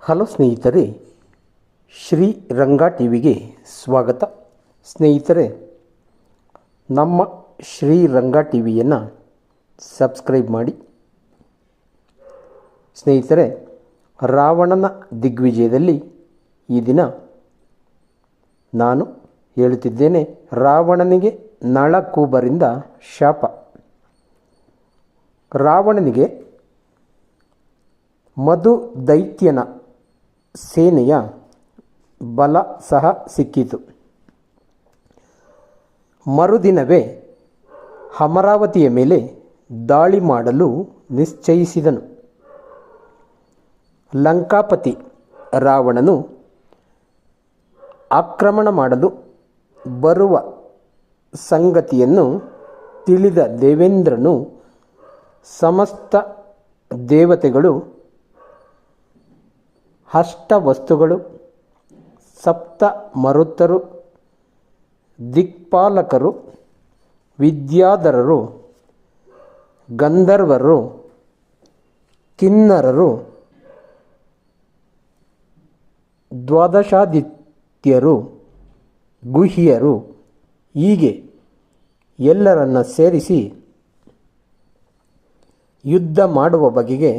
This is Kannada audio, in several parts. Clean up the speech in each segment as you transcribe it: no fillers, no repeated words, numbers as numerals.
ಹಲೋ ಸ್ನೇಹಿತರೆ, ಶ್ರೀ ರಂಗ ಟಿವಿಗೆ ಸ್ವಾಗತ. ಸ್ನೇಹಿತರೆ, ನಮ್ಮ ಶ್ರೀ ರಂಗ ಟಿವಿಯನ್ನು ಸಬ್ಸ್ಕ್ರೈಬ್ ಮಾಡಿ. ಸ್ನೇಹಿತರೆ, ರಾವಣನ ದಿಗ್ವಿಜಯದಲ್ಲಿ ಈ ದಿನ ನಾನು ಹೇಳುತ್ತಿದ್ದೇನೆ, ರಾವಣನಿಗೆ ನಳಕೂಬರಿಂದ ಶಾಪ. ರಾವಣನಿಗೆ ಮಧು ದೈತ್ಯನ ಸೇನೆಯ ಬಲ ಸಹ ಸಿಕ್ಕಿತು. ಮರುದಿನವೇ ಅಮರಾವತಿಯ ಮೇಲೆ ದಾಳಿ ಮಾಡಲು ನಿಶ್ಚಯಿಸಿದನು. ಲಂಕಾಪತಿ ರಾವಣನು ಆಕ್ರಮಣ ಮಾಡಲು ಬರುವ ಸಂಗತಿಯನ್ನು ತಿಳಿದ ದೇವೇಂದ್ರನು ಸಮಸ್ತ ದೇವತೆಗಳು, ಅಷ್ಟವಸ್ತುಗಳು, ಸಪ್ತ ಮರುತರು, ದಿಕ್ಪಾಲಕರು, ವಿದ್ಯಾಧರರು, ಗಂಧರ್ವರು, ಕಿನ್ನರರು, ದ್ವಾದಶಾದಿತ್ಯರು, ಗುಹ್ಯರು, ಹೀಗೆ ಎಲ್ಲರನ್ನ ಸೇರಿಸಿ ಯುದ್ಧ ಮಾಡುವ ಬಗೆಗೆ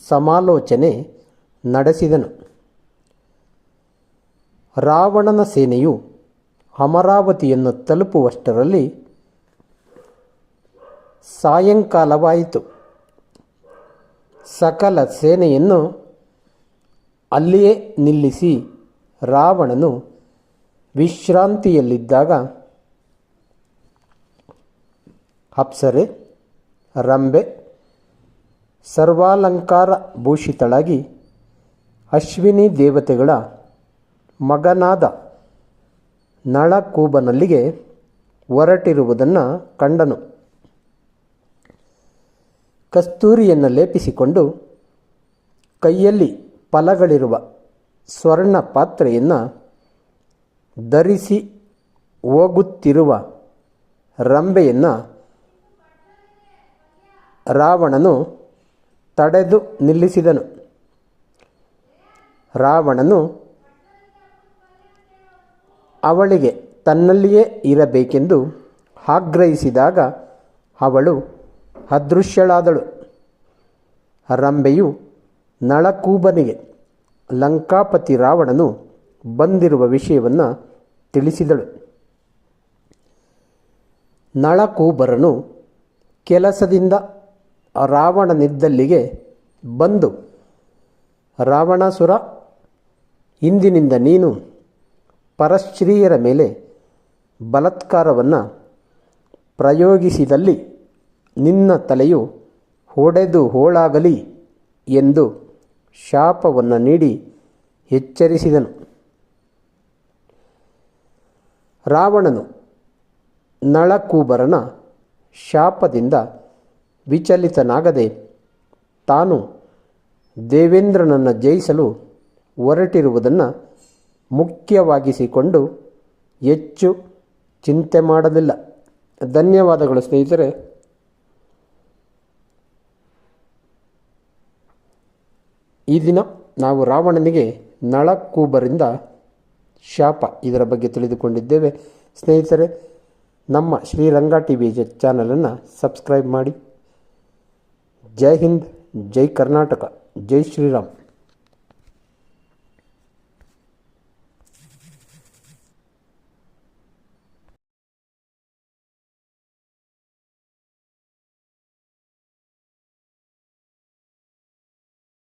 ಸಮಾಲೋಚನೆ ನಡೆಸಿದನು. ರಾವಣನ ಸೇನೆಯು ಅಮರಾವತಿಯನ್ನು ತಲುಪುವಷ್ಟರಲ್ಲಿ ಸಾಯಂಕಾಲವಾಯಿತು. ಸಕಲ ಸೇನೆಯನ್ನು ಅಲ್ಲಿಯೇ ನಿಲ್ಲಿಸಿ ರಾವಣನು ವಿಶ್ರಾಂತಿಯಲ್ಲಿದ್ದಾಗ ಅಪ್ಸರೆ ರಂಬೆ ಸರ್ವಾಲಂಕಾರ ಭೂಷಿತಳಾಗಿ ಅಶ್ವಿನಿ ದೇವತೆಗಳ ಮಗನಾದ ನಳಕೂಬನಲ್ಲಿಗೆ ಹೊರಟಿರುವುದನ್ನು ಕಂಡನು. ಕಸ್ತೂರಿಯನ್ನು ಲೇಪಿಸಿಕೊಂಡು ಕೈಯಲ್ಲಿ ಫಲಗಳಿರುವ ಸ್ವರ್ಣ ಪಾತ್ರೆಯನ್ನು ಧರಿಸಿ ಹೋಗುತ್ತಿರುವ ರಂಬೆಯನ್ನು ರಾವಣನು ತಡೆದು ನಿಲ್ಲಿಸಿದನು. ರಾವಣನು ಅವಳಿಗೆ ತನ್ನಲ್ಲಿಯೇ ಇರಬೇಕೆಂದು ಆಗ್ರಹಿಸಿದಾಗ ಅವಳು ಅದೃಶ್ಯಳಾದಳು. ರಂಬೆಯು ನಳಕೂಬನಿಗೆ ಲಂಕಾಪತಿ ರಾವಣನು ಬಂದಿರುವ ವಿಷಯವನ್ನು ತಿಳಿಸಿದಳು. ನಳಕೂಬರನು ಕೆಲಸದಿಂದ ರಾವಣನಿದ್ದಲ್ಲಿಗೆ ಬಂದು, ರಾವಣಾಸುರ, ಇಂದಿನಿಂದ ನೀನು ಪರಸ್ತ್ರೀಯರ ಮೇಲೆ ಬಲಾತ್ಕಾರವನ್ನು ಪ್ರಯೋಗಿಸಿದಲ್ಲಿ ನಿನ್ನ ತಲೆಯು ಒಡೆದು ಹೋಳಾಗಲಿ ಎಂದು ಶಾಪವನ್ನು ನೀಡಿ ಎಚ್ಚರಿಸಿದನು. ರಾವಣನು ನಳಕೂಬರನ ಶಾಪದಿಂದ ವಿಚಲಿತನಾಗದೆ ತಾನು ದೇವೇಂದ್ರನನ್ನು ಜಯಿಸಲು ಹೊರಟಿರುವುದನ್ನು ಮುಖ್ಯವಾಗಿಸಿಕೊಂಡು ಹೆಚ್ಚು ಚಿಂತೆ ಮಾಡಲಿಲ್ಲ. ಧನ್ಯವಾದಗಳು ಸ್ನೇಹಿತರೆ. ಈ ದಿನ ನಾವು ರಾವಣನಿಗೆ ನಳಕೂಬರಿಂದ ಶಾಪ ಇದರ ಬಗ್ಗೆ ತಿಳಿದುಕೊಂಡಿದ್ದೇವೆ. ಸ್ನೇಹಿತರೆ, ನಮ್ಮ ಶ್ರೀರಂಗ ಟಿವಿ ಚಾನಲನ್ನು ಸಬ್ಸ್ಕ್ರೈಬ್ ಮಾಡಿ. ಜೈ ಹಿಂದ್, ಜೈ ಕರ್ನಾಟಕ, ಜೈ ಶ್ರೀರಾಮ್.